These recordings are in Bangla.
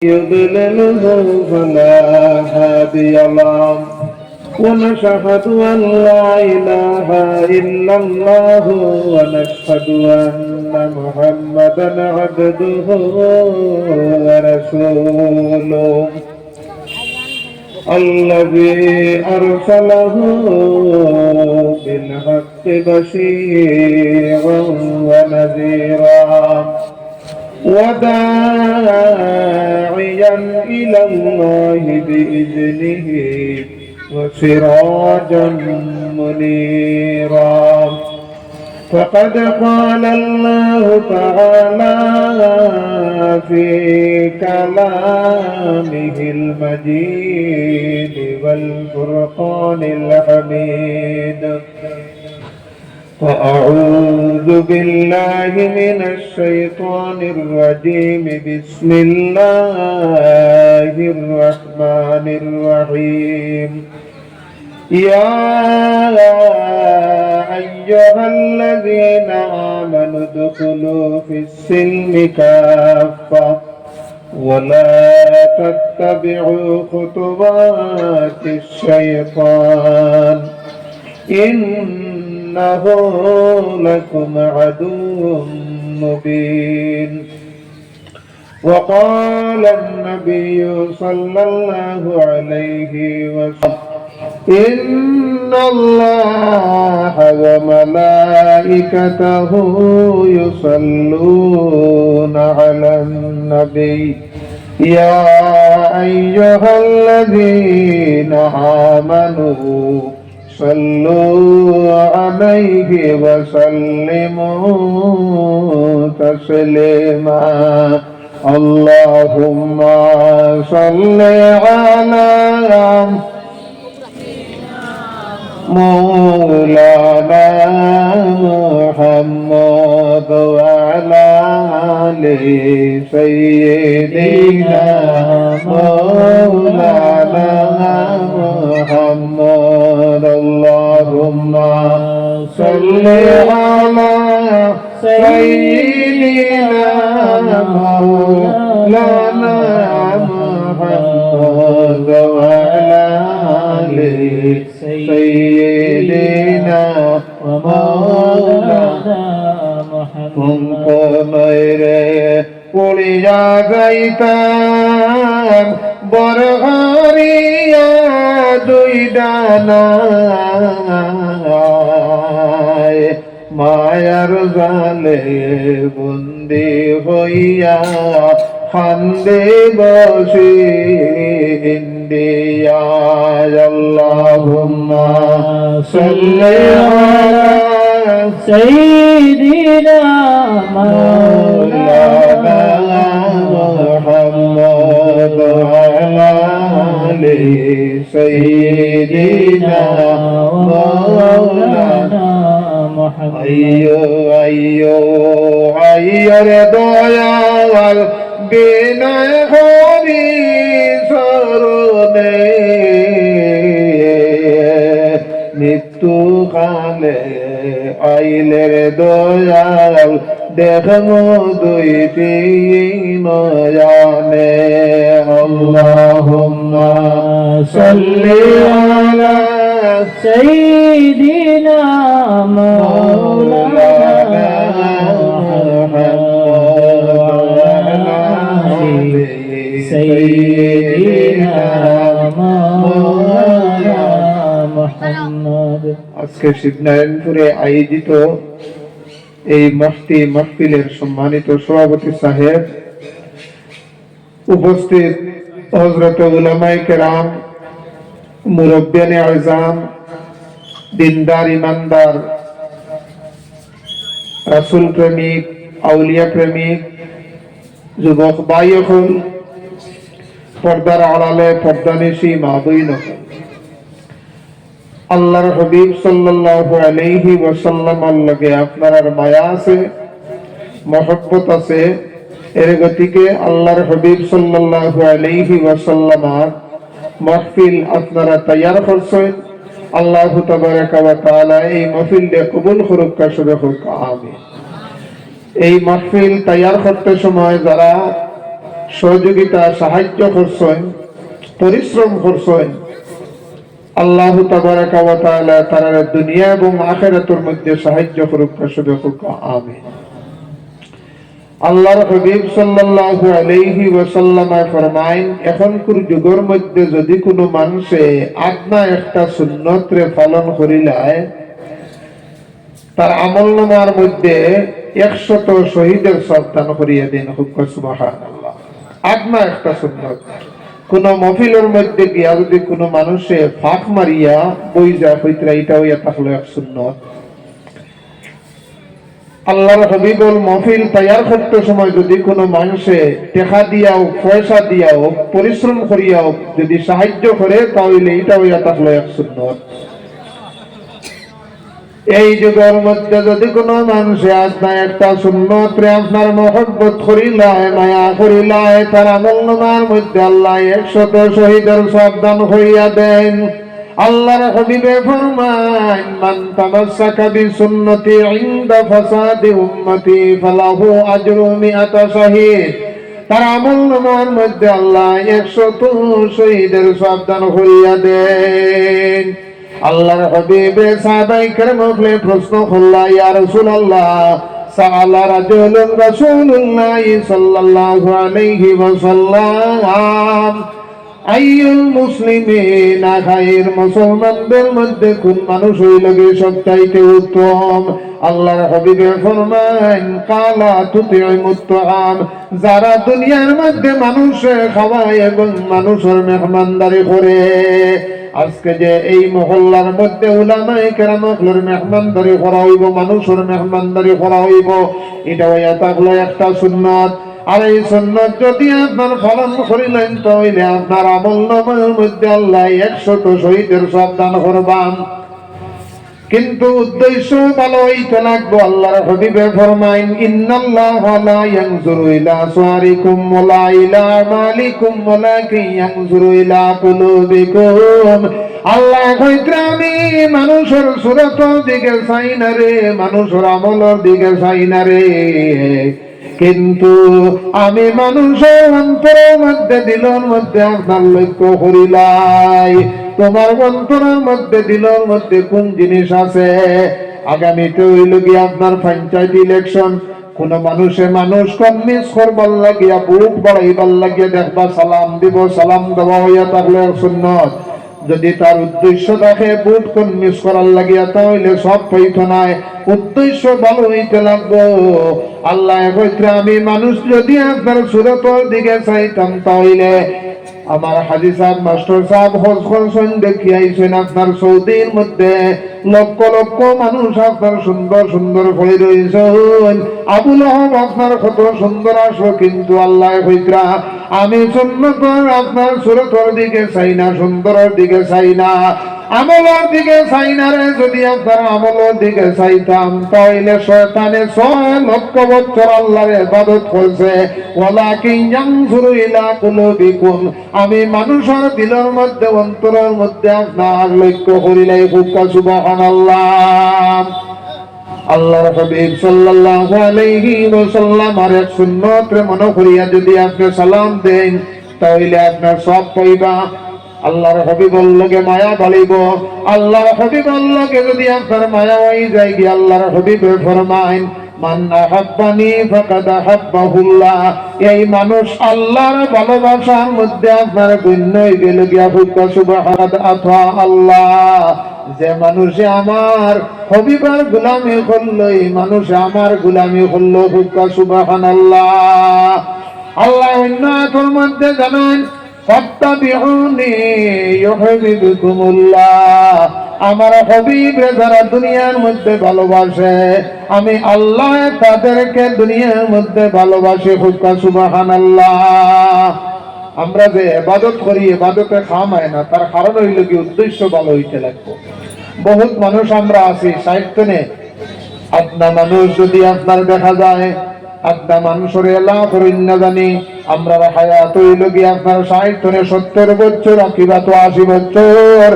يضلله فلا هادي له ونشهد أن لا إله إلا الله ونشهد أن محمدا عبده ورسوله الذي أرسله بالحق بشيرا ونذيرا وداعيا إلى الله بإذنه وسراجا منيرا فقد قال الله تعالى في كلامه المجيد والفرقان الحميد فأعوذ بالله من الشيطان الرجيم بسم الله الرحمن الرحيم يا أيها الذين آمنوا ادخلوا في السلم كافة ولا تتبعوا خطوات الشيطان إنه لكم عدو مبين وقال النبي صلى الله عليه وسلم إن الله وملائكته يصلون على النبي يا أيها الذين آمنوا صلوا عليه وسلموا تسليما اللهم صل على مولانا محمد وعلى آل سيدنا مولانا محمد اللهم صل على سيدنا مولانا محمد وعلى آل سيدنا مولانا محمد মেরে পড়িয়া যাইতাম বরহরিয়া দুই ডানায় মায়ার জালে বন্দি হইয়া খান্দে বসে ইন্ডিয়া আল্লাহুম্মা সাল্লি আলা সাইয়্যিদিনা মাওলানা মুহাম্মদ ওয়া আলা আলি সাইয়্যিদিনা মাওলানা মুহাম্মদ আইয়ো আইয়ো আইয়ো রে দয়াল বিনয় হরি শরণে মৃত্যু কালে আইলে রে দয়াল দেখমো দুইটি নয়নে আল্লাহুম্মা সাল্লি আলা সাইয়্যিদিনা মাওলানা আজকে শিবনারায়ণপুরে আয়োজিত এই মুফতি মাহফিলের সম্মানিত সভাপতি সাহেব, উপস্থিত হযরত উলামায়ে কেরাম, মুরব্বিয়ানে আযম, দিনদার ইমানদার, রাসূল প্রেমিক, আউলিয়া প্রেমিক যুবক ভাই হল, পর্দার আড়ালে পর্দানিশী মা বোন হল, আল্লাহর হাবিব সাল্লাল্লাহু আলাইহি ওয়াসাল্লামের লগে আপনার মায়া আছে, মহব্বত আছে। এর গতিকে আল্লাহর হাবিব সাল্লাল্লাহু আলাইহি ওয়াসাল্লামের মাহফিল আপনারা তৈয়ার করছেন। আল্লাহ তাবারাকা ওয়া তাআলা এই মাহফিলকে কবুল করুক, কাশবে হোক, আমিন। এই মাহফিল তৈয়ার করতে সময় যারা সহযোগিতা সাহায্য করছেন, পরিশ্রম করছেন। আল্লাহ তাবারাকা ওয়া তাআলা তার দুনিয়া এবং আখিরাতের মধ্যে সাহায্য করুক, সবে হোক আমিন। আল্লাহর হাবিব সাল্লাল্লাহু আলাইহি ওয়াসাল্লাম ফরমায়েন, এখনকার যুগের মধ্যে যদি কোনো মানুষে আদনা একটা সুন্নত রে পালন করিলায়, তার আমলনামার মধ্যে 100 শহীদের সন্তান করিয়া দিন। সুবহানাল্লাহ। আদনা একটা সুন্নত। কোন মহফিলের মধ্যে গিয়া যদি কোনো মানুষে ফাঁক মারিয়া বই যায় হইতে, এটা হইয়া থাকলো এক সুন্নত। আল্লাহর হাবিবুল মহফিল তৈয়ার করতে সময় যদি কোনো মানুষে টাকা দিয়াও, পয়সা দিয়াও, পরিশ্রম করিয়াও যদি সাহায্য করে, তাহলে এটা হইয়া থাকলো এক সুন্নত। এই যুগের মধ্যে যদি কোনো মানুষে আপনার একটা সুন্নত রে আপনার মহব্বত করিলায়, মায়া করিলায়, তার আমলনামার মধ্যে আল্লাহ 100 শহীদের সওয়াব দান করিয়া দেন। আল্লাহর হাবিবে ফরমান, মান তামাসসাকা বিসুন্নতি ইনদা ফাসাদি উম্মতি ফালাহু আজরু মিআতা শহীদ। তার আমলনামার মধ্যে আল্লাহ 100 শহীদের সওয়াব দান করিয়া দেন। আল্লাহর হাবিবে সাহাবায়ে কেরামকে প্রশ্ন করলা, ইয়া রাসূলুল্লাহ, সাআলা রাজুলুন রাসূলুল্লাহ সাল্লাল্লাহু আলাইহি ওয়াসাল্লাম, আইয়ুল মুসলিমিনা খায়র, মুসলমানদের মধ্যে কোন মানুষ হইল গিয়ে সবচাইতে উত্তম? আল্লাহর হাবিবে ফরমান, কালা তুতিউমুত তাআম, যারা দুনিয়ার মধ্যে মানুষে খাওয়ায় এবং মানুষের মেহমানদারি করে। আজকে যে এই মহল্লার মধ্যে উলামায়ে কেরামদের মেহমানদারি করা হইব, মানুষের মেহমানদারি করা হইব, এটা হইয়া থাকলো একটা সুন্নাত। আর এই সুন্নাত যদি আপনার পালন করিলেন, তাহলে আপনার আমলনামার মধ্যে আল্লাহ 100 শহীদের সওয়াব দান করবেন। কিন্তু উদ্দেশ্য ভালো হইতে লাগবে। আল্লাহর হাবিবে ফরমাইন, ইন্নাল্লাহা লা ইয়ানজুরু ইলা সুওয়ারিকুম ওয়ালা ইলা আমালিকুম ওয়ালাকিন ইয়ানজুরু ইলা কুলুবিকুম। আল্লাহ কইতে, আমি মানুষের সুরতের দিকে চাই না রে, মানুষের আমলের দিকে চাই না রে, কিন্তু আমি মানুষের অন্তরের মধ্যে, দিলের মধ্যে আপনার লক্ষ্য করিলাই। তোমার অন্তরের মধ্যে, দিলের মধ্যে কোন জিনিস আছে? আগামীতে হইল গিয়ে আপনার পঞ্চায়েত ইলেকশন। কোন মানুষে মানুষ কনভিন্স করবার লাগিয়া, বুক বাড়াইবার লাগিয়া দেখবা সালাম দিব, সালাম দেওয়া হইয়া থাকলে সুন্নত। যদি তার উদ্দেশ্য থাকে বুট কনভিন্স করার লাগিয়া, তাহলে সব পাইত নাই। উদ্দেশ্য ভালো হইতে লাগবো। আল্লাহ কইতে, আমি মানুষ যদি আপনার সুরতের দিকে চাইতাম, তাহলে আমার হাজী সাহেব, মাস্টার সাহেব হজ করছেন, দেখিয়াইছেন আপনার সৌদির মধ্যে লক্ষ লক্ষ মানুষ আপনার সুন্দর সুন্দর হয়ে রয়েছেন। আবুল আহব আপনার কত সুন্দর আসো, কিন্তু আল্লাহ কইরা, আমি সুন্নতর আপনার সুরতের দিকে চাই না, সুন্দরের দিকে চাই না, আমলের দিকে চাই না রে। যদি আপনার আমলের দিকে চাইতাম, তাহলে শয়তানে 6 লক্ষ বছর আল্লাহর ইবাদত করছে। ওয়ালাকিন ইয়ানজুরু ইলা কুলুবিকুম, আমি মানুষের দিলের মধ্যে, অন্তরের মধ্যে আপনার লক্ষ্য করিলাই। সুবহানাল্লাহ। আল্লাহর হাবিব সাল্লাল্লাহু আলাইহি ওয়াসাল্লাম আর এক সুন্নত রে মনে করিয়া যদি আপনি সালাম দেন, তাহলে আপনার সব পাইবা। আল্লাহর হাবিবের লগে মায়া বাড়িব। আল্লাহর হাবিবের লগে যদি আপনার মায়া হয়ে যায়, কি আল্লাহর হাবিবে ফরমায়েন, মান আহাব্বানি ফাকাদ আহাব্বাহুল্লাহ। এই মানুষ আল্লাহর ভালোবাসার মধ্যে আপনার গণ্য হয়ে গেল গিয়া। সুবহানাল্লাহ। আল্লাহ, যে মানুষে আমার হাবিবের গোলামি করলো, এই মানুষে আমার গোলামি করলো। সুবহানাল্লাহ। আল্লাহ অন্য আয়াতের মধ্যে জানান, ফাত্তাবিউনি ইউহিব্বুকুমুল্লাহ। আমার হাবিব যারা দুনিয়ার মধ্যে ভালোবাসে, আমি আল্লাহ তাদেরকে দুনিয়ার মধ্যে ভালোবাসি। সুবহানাল্লাহ। আমরা যে ইবাদত করি, ইবাদতে খামায় না, তার কারণ হইল কি উদ্দেশ্য ভালো হইতে লাগবে। বহুত মানুষ আমরা আছি সাহিত্যনে, আপনার মানুষ যদি আপনার দেখা যায়, আপনার মানুষের এলা করেন না জানি, আমরা হায়াত হইল গিয়ে আপনার 60 70 বছর, কিবা তো 80 বছর।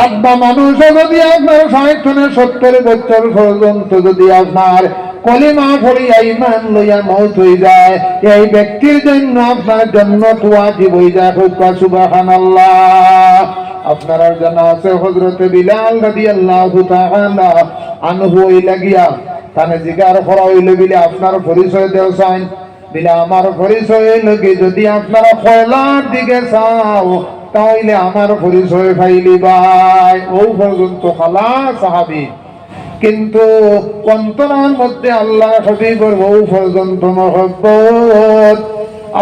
আপনার মানুষ যদি আপনার 60 70 বছর পর্যন্ত যদি আপনার কলিমা পড়িয়া ঈমান লইয়া মওত হয়ে যায়, এই ব্যক্তির জন্য আপনার জান্নাত ওয়াজিব হয়ে যায়। সুবহানাল্লাহ। আপনারা জানা আছে হযরত বিলাল রাদিয়াল্লাহু তাআলা আনহু লাগিয়া তানে জিগার করা হইল বিলে আপনার পরিচয় দেও চাই, বিলে আমার পরিচয় হইল কি যদি আপনারা কয়লার দিকে চাও তাহলে আমার পরিচয় পাইলি ভাই। ও পর্যন্ত খালা সাহাবী, কিন্তু অন্তরের মধ্যে আল্লাহ হাবিবের ও পর্যন্ত মহব্বত।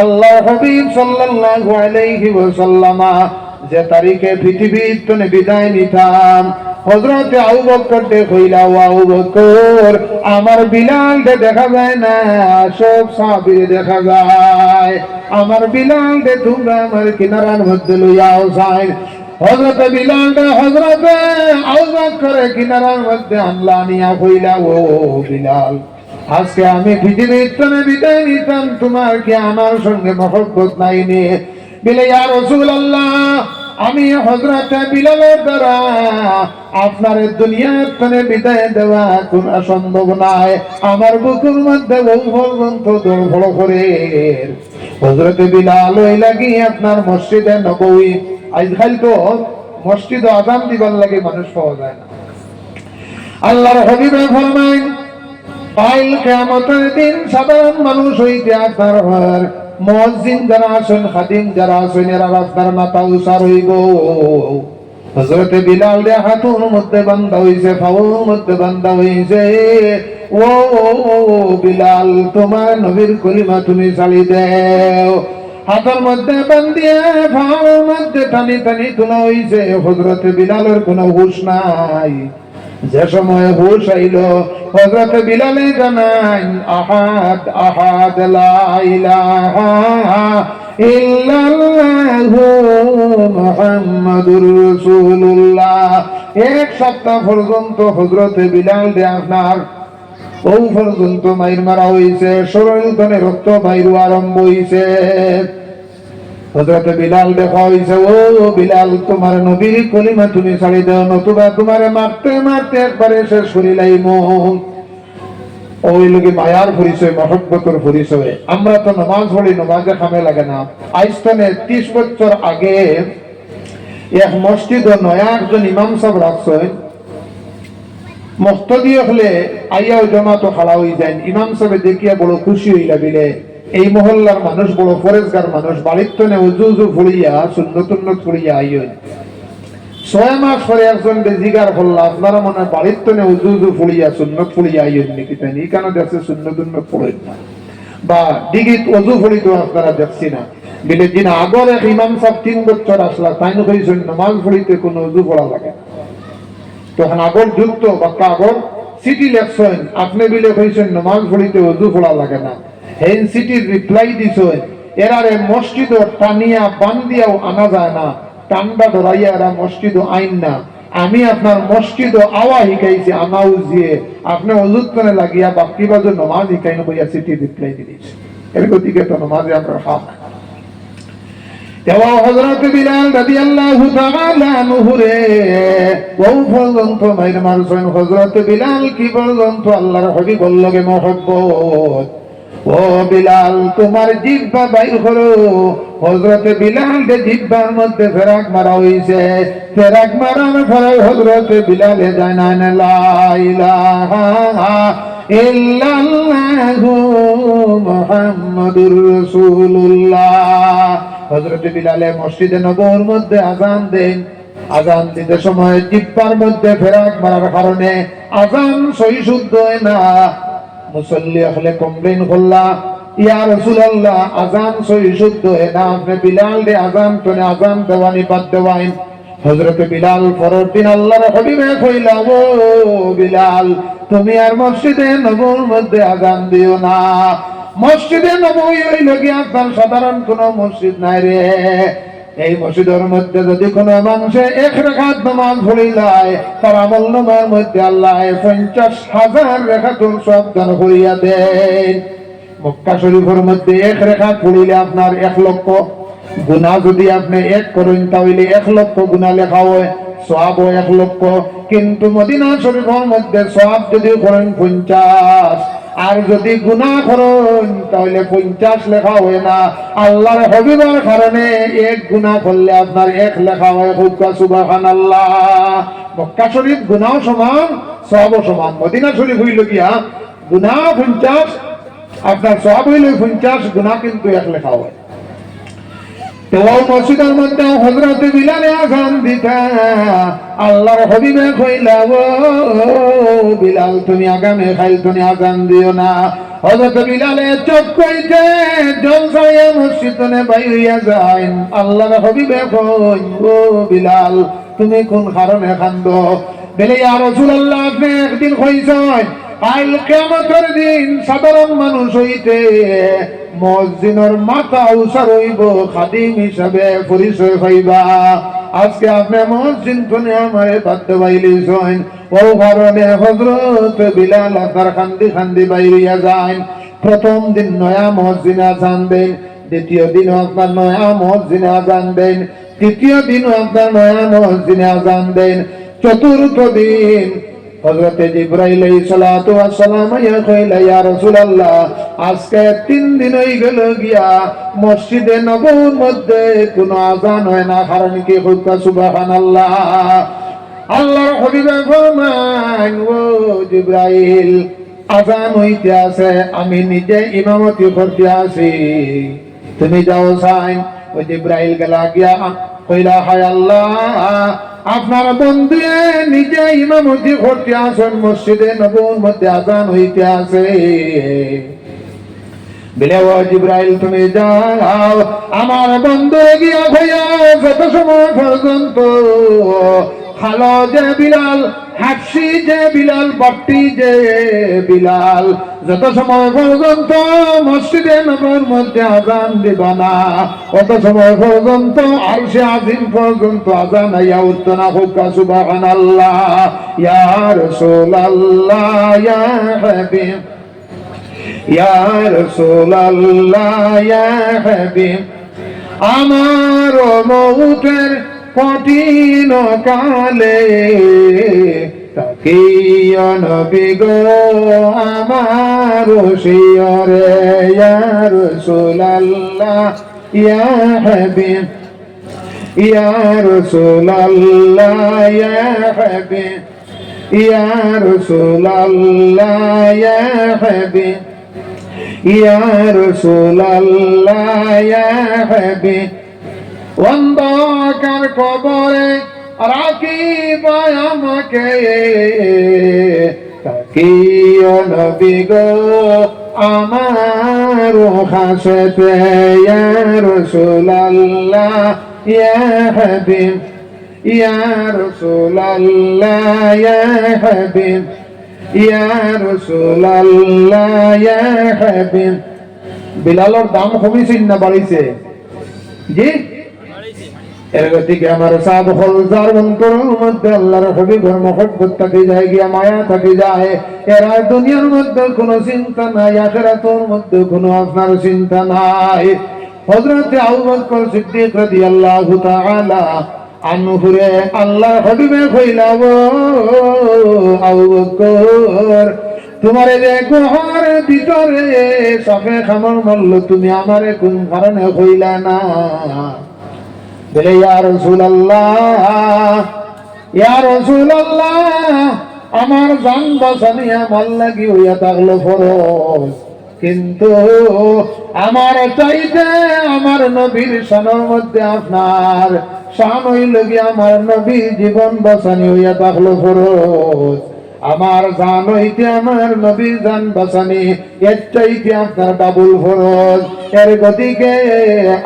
আল্লাহ হাবিব সাল্লাল্লাহু আলাইহি ওয়াসাল্লাম যে তারিখে পৃথিবীর তনে বিদায় নিতাম, হযরত আবু বকর দে কইলা, ও আবু বকর আমার বিলাল দে দেখা যায় না, সব সাহাবী দেখা যায়, আমার বিলাল দে তোমরা আমার কিনারার মধ্যে লইয়াও যায়। হযরত বিলাল দে হযরত আবু বকরের কিনারার মধ্যে আনলা নিয়া কইলা, ও বিলাল আজকে আমি পৃথিবীর তনে বিদায় নিতাম, তোমার কি আমার সঙ্গে মহব্বত নাই নে? বলে ইয়া রাসূলুল্লাহ, আমি হযরত বিলালের দ্বারা আপনার দুনিয়ার তনে বিদায় দেওয়া কোন সম্ভব নাই, আমার বুকের মধ্যে বহু পর্যন্ত দৌড় করে। হযরত বিলাল ওই লাগি আপনার মসজিদে নববী, আজকাল তো মসজিদে আযান দিবার লাগে মানুষ পাওয়া যায় না। আল্লাহর হাবিবে ফরমায় কাল কিয়ামতের দিন সাধারণ মানুষ হইতে আপনার মুয়াজ্জিন যারা আছেন, খাদিম যারা আছেন, এরা আপনার মাথা উসার হইব। হযরত বিলাল দে হাতুর মধ্যে বান্ধা হইছে, পাওয়ার মধ্যে বান্ধা হইছে। ও বিলাল তোমার নবীর কলিমা তুমি চালি দেও। হাতের মধ্যে বান্ধিয়ে পাওয়ার মধ্যে টানি টানি তোলা হইছে। হযরত বিলালের কোনো হুঁশ নাই। যে সময় হুঁশ আইল হযরত বিলালে জানান আহাদ আহাদ লা ইলাহা ইল্লাল্লাহু মুহাম্মাদুর রাসূলুল্লাহ। এক সপ্তাহ পর্যন্ত হযরত বিলাল দে আপনার ও পর্যন্ত মাইর মারা হইছে, শরীর ধনে রক্ত বাইর আরম্ভ হইছে। হযরত বিলাল দেখা হইছে, ও বিলাল তোমার নবীর কলিমা তুমি ছাড়ি দাও, নতুবা তোমারে মারতে মারতে একবারে শেষ করিলাইমু। ওই লোকে মায়ার পরিচয়, মহব্বতের পরিচয়। আমরা তো নামাজ পড়ি, নামাজে কামে লাগে না। আইস্তানে 30 বছর আগে এক মসজিদ নয়া একজন ইমাম সাহেব রাখছেন, মুক্তদি হলে আইয়াও জমা তো খাড়া হয়ে যায়। ইমাম সাহেব দেখিয়া বড় খুশি হইলা, বিলে এই মহল্লার মানুষ বড় ফরেজগার মানুষ, বাড়ির তনে উজু উজু ফুড়িয়া সুন্নত ফুড়িয়া আইন। 6 মাস পরে একজন জিগার করলা, আপনারা মনে হয় বাড়ির তনে উজু উজু ফুড়িয়া সুন্নত ফুড়িয়া আইন নাকি? তাই এই কারণে দেখছে সুন্নত পড়েন না, বা ডিগিত উজু ফুড়ি তো আপনারা দেখছি না। বিলে দিন আগর এক ইমাম সাহেব 3 বছর আসলা, তাই কইছেন নামাজ পড়িতে কোনো উজু পড়া লাগে না। তখন আগর যুক্ত বা আগর সিটি লেখছেন, আপনি বিলে কইছেন নামাজ পড়িতে উজু পড়া লাগে না। হেন সিটির রিপ্লাই দিছেন, এরারে মসজিদ টানিয়া বান্ধিয়াও আনা যায় না, টান্ডা ধরাইয়া এরা মসজিদ আইন না। আমি আপনার মসজিদ আওয়া শিখাইছি, আনাও দিয়ে আপনি অযুত্তনে লাগিয়া বাকি বাজু নমাজ শিখাইন কইয়া সিটি রিপ্লাই দিয়েছে। এর গতিকে তো নমাজে আমরা খাও না। হযরত বিলাল রাদিয়াল্লাহু তাআলা আনহু রে বহু পর্যন্ত মাইর মারছেন। হযরত বিলাল কি পর্যন্ত আল্লাহর হাবিবের লগে মহব্বত। ও বিলাল তোমার জিহ্বা বাইর করো। হযরত বিলাল দে জিহ্বার মধ্যে ফেরাক মারা হইছে। ফেরাক মারার পরে হযরত বিলালে জানান লা ইলাহা ইল্লাল্লাহু মুহাম্মাদুর রাসূলুল্লাহ। হযরত বিলালে মসজিদে নববীর মধ্যে আযান দেন। আযান দিতে সময় জিহ্বার মধ্যে ফেরাক মারার কারণে আযান সহি শুদ্ধ হয় না। মুসল্লি হলে কমপ্লেইন করলা, ইয়া রাসূলুল্লাহ আযান সহি শুদ্ধ হয় না, আপনি বিলাল দে আযান তনে আযান দেওয়ানি বাদ দেওয়াইন। হযরত বিলাল পরের দিন আল্লাহর হাবিবে কইলা, ও বিলাল তুমি আর মসজিদে নববীর মধ্যে আযান দিও না। মসজিদে নববী হইল কি আপনার সাধারণ কোন মসজিদ নাই রে। এই মসজিদের মধ্যে যদি কোন মানুষে 1 রাকাত নামাজ পড়িলায়, তার আমল নামার মধ্যে আল্লাহ 50,000 রাকাতুর সওয়াব দান করিয়া দেন। মক্কা শরীফের মধ্যে 1 রাকাত পড়িলে আপনার 1 লক্ষ গুনাহ, যদি আপনি 1 করেন তাহলে 1 লক্ষ গুনাহ লেখা হয়, সওয়াব 1 লক্ষ। কিন্তু মদিনা শরীফের মধ্যে সওয়াব যদি করেন 50, আর যদি গুনাহ করেন তাহলে 50 লেখা হয় না। আল্লাহর হাবিবের কারণে এক গুনাহ করলে আপনার 1 লেখা হয়। সুবহানাল্লাহ। মক্কা শরীফ গুনাহ সমান, সওয়াবও সমান। মদিনা শরীফ হইল গিয়া গুনাহ 50, আপনার সওয়াব হইল 50, গুনাহ কিন্তু 1 লেখা হয়। তো মসজিদের মধ্যে হযরত বিলালে আযান দিতা, আল্লাহর হাবিবে কইলা, ও বিলাল তুমি আগামী খাইল তুমি আযান দিও না। হযরত বিলালে চোখ কইতে জলসায়ে মসজিদে বাইরিয়া যায়। আল্লাহর হাবিবে কই, ও বিলাল তুমি কোন কারণে কান্দো? বলে ইয়া রাসূলুল্লাহ আপনি একদিন কইছেন কাল কিয়ামতের দিন সাধারণ মানুষ হইতে মুয়াজ্জিনের মাথা উঁচা রইব, খাদিম হিসাবে পরিচয় পাইবা। আজকে আপনি মুয়াজ্জিন কোনে আমারে বাধ্য বাইলিছেন, ও কারণে হযরত বিলাল আপনার কান্দি কান্দি বাইরিয়া যায়। প্রথম দিন নয়া মুয়াজ্জিন আযান দেন, দ্বিতীয় দিন আপনার নয়া মুয়াজ্জিন আযান দেন, তৃতীয় দিন আপনার নয়া মুয়াজ্জিন আযান দেন, চতুর্থ দিন হযরত জিবরাইল আলাইহিস সালাতু ওয়াস সালাম ইয়া কইলা, ইয়া রাসূলুল্লাহ আজকে 3 দিন হই গেল গিয়া মসজিদে নববীর মধ্যে কোনো আযান হয় না, কারণ কি? সুবহানাল্লাহ। আল্লাহর হাবিবে ফরমান, ও জিবরাইল আযান হইতে আছে, আমি নিজে ইমামতি করতে আছি, তুমি যাও সাইন। ও জিবরাইল গেলা গিয়া কইলা, হায় আল্লাহ আপনার বন্ধু নিজে ইমামতি করতে আসেন, মসজিদে নববীর মধ্যে আযান হইতে আছে। বলে ও জিবরাইল তুমি যাও, আমার বন্ধু গিয়া ভাইয়া যত সময় পর্যন্ত খালো যে বিলাল, হাফসি যে বিলাল, বাট্টি যে বিলাল, যত সময় পর্যন্ত মসজিদে নববীর মধ্যে আযান দিবা না, অত সময় পর্যন্ত আরশে আজিম পর্যন্ত আযান আইয়া উঠতো না। সুবহানাল্লাহ। ইয়া রাসূলুল্লাহ ইয়া হাবিব, ইয়া রাসূলুল্লাহ ইয়া হাবিব, আমার মউতের কঠিন কালে তাকিয়া নবী গো আমার শিয়রে, ইয়া রাসূলুল্লাহ ইয়া হাবিব, ইয়া রাসূলুল্লাহ ইয়া হাবিব, ইয়া রাসূলুল্লাহ ইয়া হাবিব, ইয়া রাসূলুল্লাহ ইয়া হাবিব। অন্ধকার কবরে রাখিবা আমাকে, তাকিয়া নবী গো আমার হাসতে, ইয়া রাসূলুল্লাহ ইয়া হাবিব, ইয়া রাসূলুল্লাহ ইয়া হাবিব, ইয়া রাসূলুল্লাহ ইয়া হাবিব। বিলালের দাম কমিছে না বাড়িছে? জি, এর গতিকে আমার সাদ হলজার অন্তরের মধ্যে আল্লাহর হাবিবের মহব্বত থাকি যায়, গিয়া মায়া থাকি যায়। এরা দুনিয়ার মধ্যে কোনো চিন্তা নাই, আখিরাতের মধ্যে কোনো আপনার চিন্তা নাই। হযরত আবু বকর সিদ্দিক রাদিয়াল্লাহু তাআলা আনহুরে আল্লাহর হাবিবে কইলা, ও আবু বকর তোমারে যে গুহার ভিতরে সাপে কামড় মারলো, তুমি আমারে কোন কারণে কইলা না? বলে ইয়া রাসূলুল্লাহ, ইয়া রাসূলুল্লাহ আমার জান বাঁচানি আমার লাগি হইয়া থাকলো ফরজ, কিন্তু আমার চাইতে আমার নবীর শানের মধ্যে আপনার শান হইল গিয়া আমার নবীর জীবন বাঁচানি হইয়া থাকলো ফরজ। আমার জান হইতে আমার নবীর জান বাঁচানি এর চাইতে আপনার ডাবল ফরজ। এর গতিকে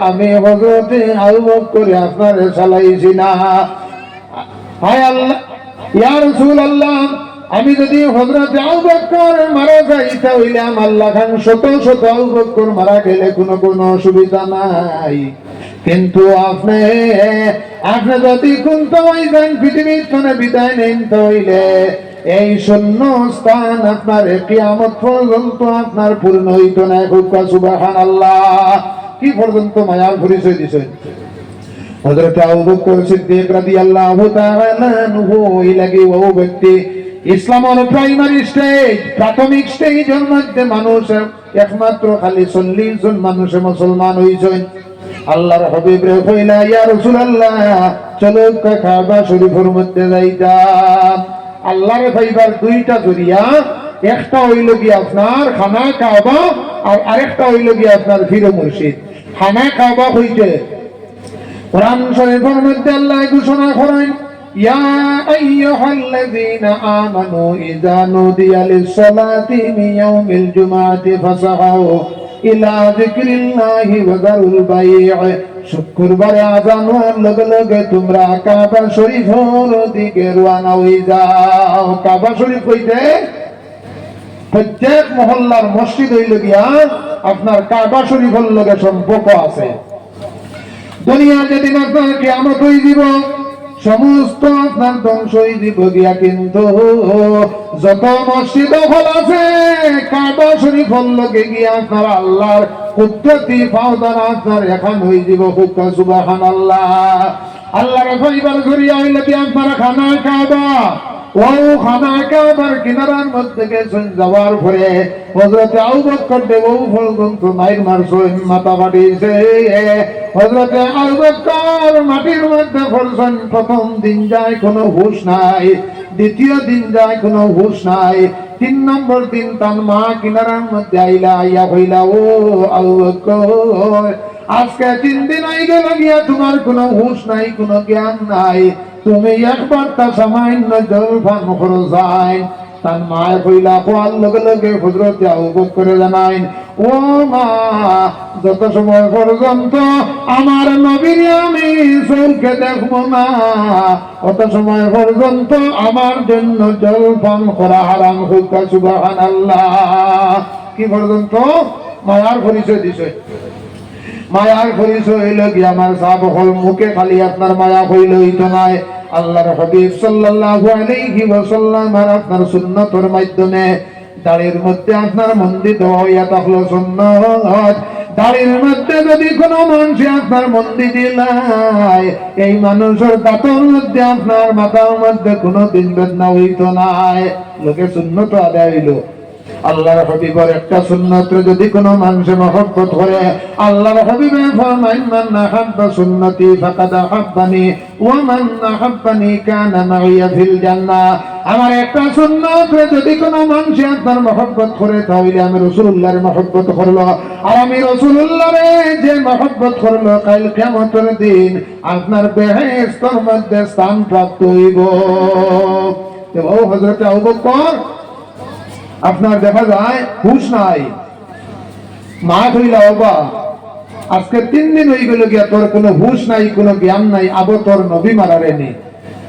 আমি হযরত আবু বকর আপনার চালাইছি না। হায় আল্লাহ, ইয়া রাসূলুল্লাহ আমি যদি হযরত আবু বকর মারা যাইতা হইলাম, আল্লাহ খান শত শত আবু বকর মারা গেলে কোনো অসুবিধা নাই, কিন্তু আপনি যদি কুন্ত হইবেন পৃথিবীর কোনে বিদায় নেন হইলে এই শূন্য স্থান আপনার কিয়ামত পর্যন্ত আপনার পূর্ণ হইত না। সুবহানাল্লাহ। কি পর্যন্ত মায়ার পরিচয় দিছেন হযরত আবু বকর সিদ্দিক রাদিয়াল্লাহু তাআলা আনহু। এই লাগি ও ব্যক্তি ইসলামের প্রাইমারি স্টেজ, প্রাথমিক স্টেজের মধ্যে মানুষ একমাত্র খালি 40 জন মানুষ মুসলমান হইছেন। আল্লাহর হাবিব রে কইলা, ইয়া রাসূলুল্লাহ, চলো কাবা শরীফের মধ্যে যাইতাম। আল্লাহর পাইবার দুইটা জরিয়া, একটা হইল কি আপনার খানা কাবা, আর আরেকটা হইল কি আপনার পীর মুর্শিদ। খানা কাবা হইতে কোরআন শরীফের মধ্যে আল্লাহ ঘোষণা করেন, ইয়া আইয়ুহাল্লাযীনা আমানু ইযা নুদিয়া লিস-সালাতি মিন ইয়াউমিল জুমআতি ফাসআউ ইলা যিকরিল্লাহি ওয়া যারুল বাই'আ। শুক্রবারে আযান হওয়ার লগে লগে তোমরা কাবা শরীফের দিকে রওনা হয়ে যাও। কাবা শরীফ হইতে প্রত্যেক মহল্লার মসজিদ হইল গিয়া আপনার কাবা শরীফের লগে সম্পর্ক আছে। দুনিয়া যেদিন আপনার কিয়ামত হয়ে যাব, সমস্ত আপনার ধ্বংস হয়ে যাব গিয়া, কিন্তু যত মসজিদ হল আছে কাবা শরীফের লগে গিয়া আপনার আল্লাহর কুদরতি পাওদার আপনার এখন হয়ে যাব। হুক্কা সুবহানাল্লাহ। আল্লাহর পরিবার জড়িয়ে হইল কি আপনার খানা কাবা। ও খানা কাবার কিনারার মধ্যে গেছেন, যাওয়ার পরে হযরত আবু বকর দেবু পর্যন্ত মাইর মারছেন, মাথা ফাটিয়েছে। হযরত আবু বকর মাটির মধ্যে পড়ছেন। প্রথম দিন যায় কোনো হুঁশ নাই, দ্বিতীয় দিন যায় কোনো হুঁশ নাই, 3 নম্বর দিন তার মা কিনারার মধ্যে আইয়া হইলা, ও আবু বকর, আজকে 3 দিন হয়ে গেল গিয়া তোমার কোনো হুঁশ নাই, কোনো জ্ঞান নাই, তুমি একবার তা সামান্য জল পান করো যাই। তার মায় কইলা, কোয়ার লগে লগে হযরত আবু বকর জানাইন, ও মা, যত সময় পর্যন্ত আমার নবীর আমি চোখে দেখবো না, অত সময় পর্যন্ত আমার জন্য জল পান করা হারাম। হুক্কা সুবহানাল্লাহ। কি পর্যন্ত? মায়ার পরিচয় দিছে। মায়ার পরিচয় হইল কি আমার সাহাব হল মুখে খালি আপনার মায়া হইল হইতো নাই। আল্লাহর হাবিব সাল্লাল্লাহু আলাইহি ওয়াসাল্লাম আর আপনার সুন্নতের মাধ্যমে দাড়ির মধ্যে আপনার মন্দির হইয়া থাকলো সুন্নত। দাড়ির মধ্যে যদি কোনো মানুষ আপনার মন্দির দিলাই, এই মানুষের দাঁতের মধ্যে আপনার মাথার মধ্যে কোনো দিন বেদনা হইতো নাই। লোকে সুন্নত আদায় হইল। আল্লাহর হাবিবের একটা সুন্নত যদি কোনো মানুষে মহব্বত করে, আল্লাহর হাবিবে ফরমাইন, মান আহাব্বা সুন্নতি ফাকাদ আহাব্বানি ওয়া মান আহাব্বানি কানা মাইয়া ফিল জান্নাহ। আমার একটা সুন্নত যদি কোনো মানুষ আপনার মহব্বত করে, তাহলে আমি রাসূলুল্লাহর মহব্বত করলো। আর আমি রাসূলুল্লাহরে যে মহব্বত করলো, কাল কিয়ামতের দিন আপনার বেহেশতের মধ্যে স্থান প্রাপ্ত হইব। তো হযরত আবু বকর আপনার দেখা যায় হুঁশ নাই। মা কইলা, বাবা, আজকে 3 দিন হয়ে গেল গিয়া তোর কোনো হুঁশ নাই, কোনো জ্ঞান নাই, আবো তোর নবী মারারে নি।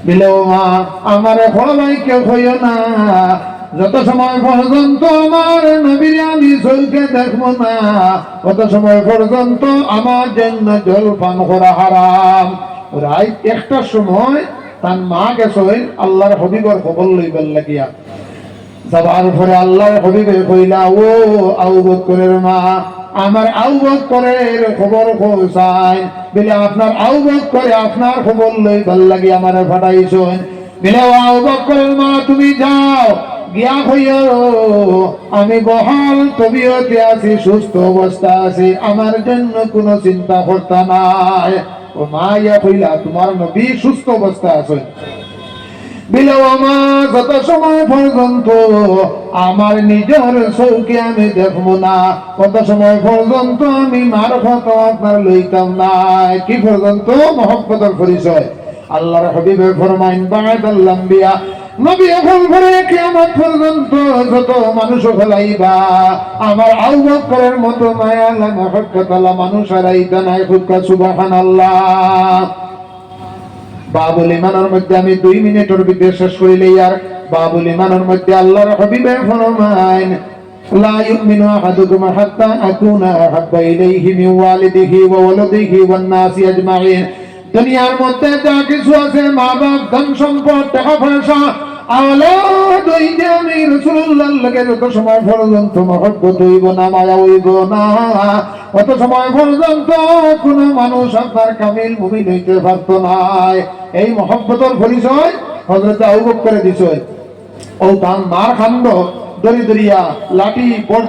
বলে, ও মা, আমারে হলাই কেউ হইও না, যত সময় পর্যন্ত আমার নবীর আমি চোখে দেখবো না, তত সময় পর্যন্ত আমার জন্য জল পান করা হারাম। রাত 1টার সময় তার মা গেছেন আল্লাহর হাবিবের খবর লইবার লাগিয়া। যাবার পরে আল্লাহর হাবিবে কইলা, ও আবু বকরের মা, আমার আবু বকরের খবর পৌঁছায়। বলে, আপনার আবু বকরে আপনার খবর লইবার লাগি আমার পাঠাইছেন। বলে, ও আবু বকরের মা, তুমি যাও, গিয়া হইও, আমি বহাল তবিয়তে আছি, সুস্থ অবস্থা আছি, আমার জন্য কোনো চিন্তা করতে নাই। ও মা ইয়া কইলা, তোমার নবী সুস্থ অবস্থা আছেন। বিলওয়ামা, যত সময় পর্যন্ত আমার নিজের চৌকে আমি দেখবো না, কত সময় পর্যন্ত আমি মারফত আপনার লইতাম না। কি পর্যন্ত? মহব্বতের পরিচয়। আল্লাহর হাবিবে ফরমাইন, বা'দাল আম্বিয়া, নবী এখন পরে কিয়ামত পর্যন্ত যত মানুষ ফলাইবা, আমার আবু বকরের মতো মায়ালা মহব্বতওয়ালা মানুষ আর আইতা নাই। হুক্কা সুবহানাল্লাহ। বাবুল ইমানের মধ্যে আমি 2 মিনিটের ভিতরে শেষ করিলে, আর বাবুল ইমানের মধ্যে আল্লাহর হাবিবে ফরমাইন, লা ইউমিনু আহাদুকুম হাত্তা আকুনা আহাব্বা ইলাইহি মিন ওয়ালিদিহি ওয়া ওয়ালাদিহি ওয়ান নাসি আজমাইন। দুনিয়ার মধ্যে যা কিছু আছে, মা বাপ, ধন সম্পদ, টাকা পয়সা, আওলাদ, ওই যে আমি রাসূলুল্লাহর লগে যত সময় পর্যন্ত মহব্বত হইব না, মায়া হইব না, অত সময় পর্যন্ত কোন মানুষ আপনার কামিল মুমিন হইতে পারত না। এই মহব্বতের পরিচয় হযরত আবু বকর দিছেন। ও দান মার খান্দ দরি দরিয়া লাঠি বড়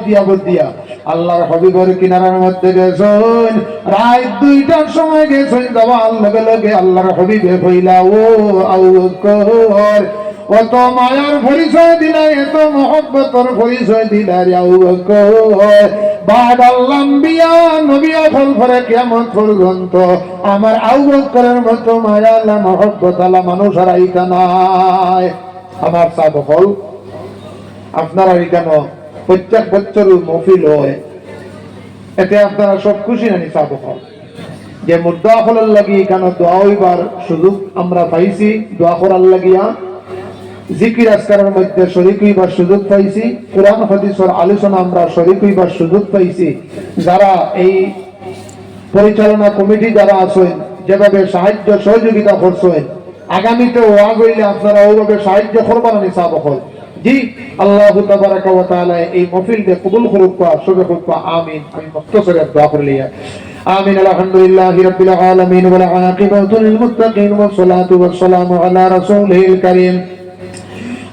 দিয়া আল্লাহর হবিবর কিনারার মধ্যে গেছেন রাত 2টার সময় গেছেন যাওয়ার লগে লগে আল্লাহর হবিবে কইলা ও আবু বকর কত মায়ার পরিচয় দিলা এত মহব্বতের পরিচয় দিলা রে আবু বকর বাদাল আম্বিয়া নবী আখল পরে কিয়ামত পর্যন্ত আমার আবু বকরের মতো মায়া আল্লাহ মহব্বত আল্লাহ মানুষ আর আইতা নাই। আমার সাবকল আপনারা কেন প্রত্যেক বছর মহফিল হয় এতে আপনারা সব খুশি নানি সাবকল যে মুদ্দা ফলের লাগি কেন দোয়া হইবার সুযোগ আমরা পাইছি দোয়া করার লাগিয়া জিকির আজকারের মধ্যে শরীক হইবার সুযোগ পাইছি কোরআন হাদিসের আলোচনা আমরা শরীক হইবার সুযোগ পাইছি। যারা এই পরিচালনা কমিটি যারা আছেন যেভাবে সাহায্য সহযোগিতা করছেন আগামীতে ওয়াজ হইলে আপনারা ওইভাবে সাহায্য করবেন না সাবকল জি আল্লাহু তাবারাকা ওয়া তাআলা এই মাহফিলকে কবুল করুক সবে করুক আমিন। আমি মুক্তসরে দোয়া করলি آمين الحمد لله رب العالمين والعاقبة للمتقين والصلاة والسلام على رسوله الكريم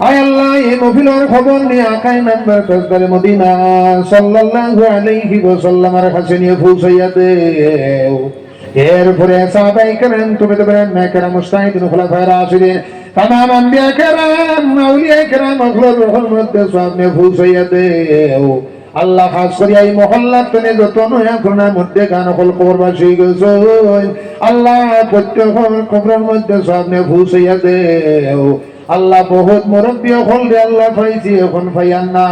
আয় আল্লাহ এই মহফিলের খবর নিয়ে আকাই নাম্বার তাজদারে মদিনা সাল্লাল্লাহু আলাইহি ওয়াসাল্লামের কাছে নিয়ে পৌঁছাইয়া দেও। এরপরে সাহাবায়ে কেরাম তাবেঈন কেরাম মুস্তাহিদিন খুলাফায়ে রাশিদিন तमाम अंबिया केराम औलिया केराम अखलर रहमत सामने পৌঁছাইয়া দেও। আল্লাহ খাস করিয়া এই মহল্লার তনে যত নয়া করোনার মধ্যে গান হল কবরবাসী গেছেন আল্লাহ প্রত্যেক কবরের মধ্যে সামনে পৌঁছাইয়া দেও। আল্লাহ বহুত মুরব্বী হল রে আল্লাহ পাইছি এখন পাইয়ান না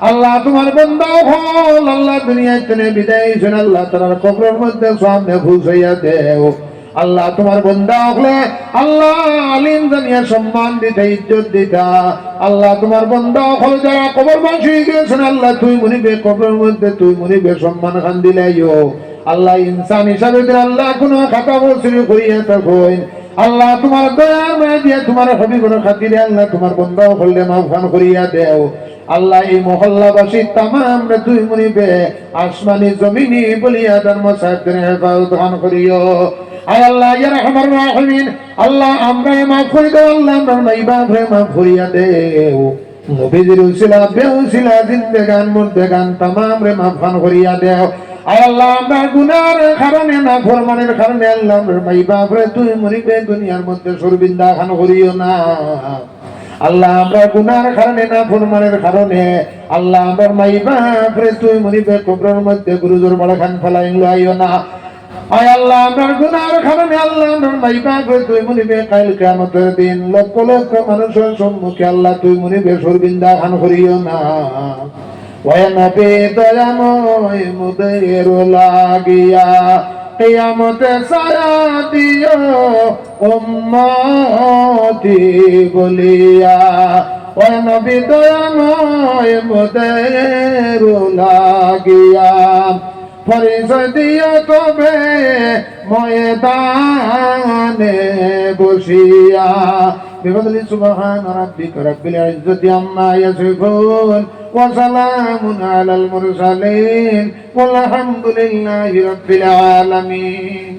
আল্লাহ তোমার বান্দা হল আল্লাহ দুনিয়ায় তনে বিদায় হইছেন আল্লাহ তার কবরের মধ্যে সামনে পৌঁছাইয়া দেও। আল্লাহ তোমার বান্দা হলে আল্লাহ আলিম জানিয়া সম্মান দিতে ইজ্জত দিতা আল্লাহ তোমার বান্দা হল যারা কবরবাসী গেছেন আল্লাহ তুই মনিবে কবরের মধ্যে তুই মনিবে সম্মান খান দিলাইও আল্লাহ ইনসান হিসাবে আল্লাহ কোন খাতা বসরি করিয়া থাকেন আল্লাহ তোমার দয়ার মায়া দিয়ে তোমার হাবিবের খাতিরে আল্লাহ তোমার বান্দা হলে মাফ করিয়া দেও। আল্লাহ এই মহল্লাবাসী তামাম রে তুই মনিবে আসমানি জমিনি বলিয়া ধর্ম সাহেবদের হেফাজত খান করিও। আয় আল্লাহ ইয়া রাহমার রাহিমিন আল্লাহ আমরা মাফ করে দাও আল্লাহ আমরা মাই বাপরে মাফ করিয়া দেও। নবীজির উসিলা বেউসিলা জিন্দেগান মুর্দেগান তামাম রে মাফ করিয়া দেও। আয় আল্লাহ আমরা গুনার কারণে না ফরমানের কারণে আল্লাহ আমরা মাই বাপরে তুই মরিবে দুনিয়ার মধ্যে শর্মিন্দা খান করিও না। আল্লাহ আমরা গুনার কারণে না ফরমানের কারণে আল্লাহ আমরা মাই বাপরে তুই মরিবে কবরের মধ্যে গুরুজোর বড় খান ফেলাই লইও না। আয় আল্লাহ আমার গুনার কারণে আল্লাহ আমার মাইবা করে তুই মনিবে কাল কিয়ামতের দিন লক্ষ লক্ষ মানুষের সম্মুখে আল্লাহ তুই মনিবে শর্মিন্দা খান করিও না। ওয়া নবী দয়াময় মুদের লাগিয়া কিয়ামতে সায়া দিও উম্মতি বলিয়া ওয়া নবী দয়াময় মুদের লাগিয়া পরিচয় দিয়া তবে ময়দানে বসিয়া বিফদলি সুবহান রাব্বিকা রাব্বিল ইজ্জাতি আম্মা ইয়াসিফুন ওয়া সালামুন আলাল মুরসালিন ওয়াল হামদুলিল্লাহি রাব্বিল আলামিন।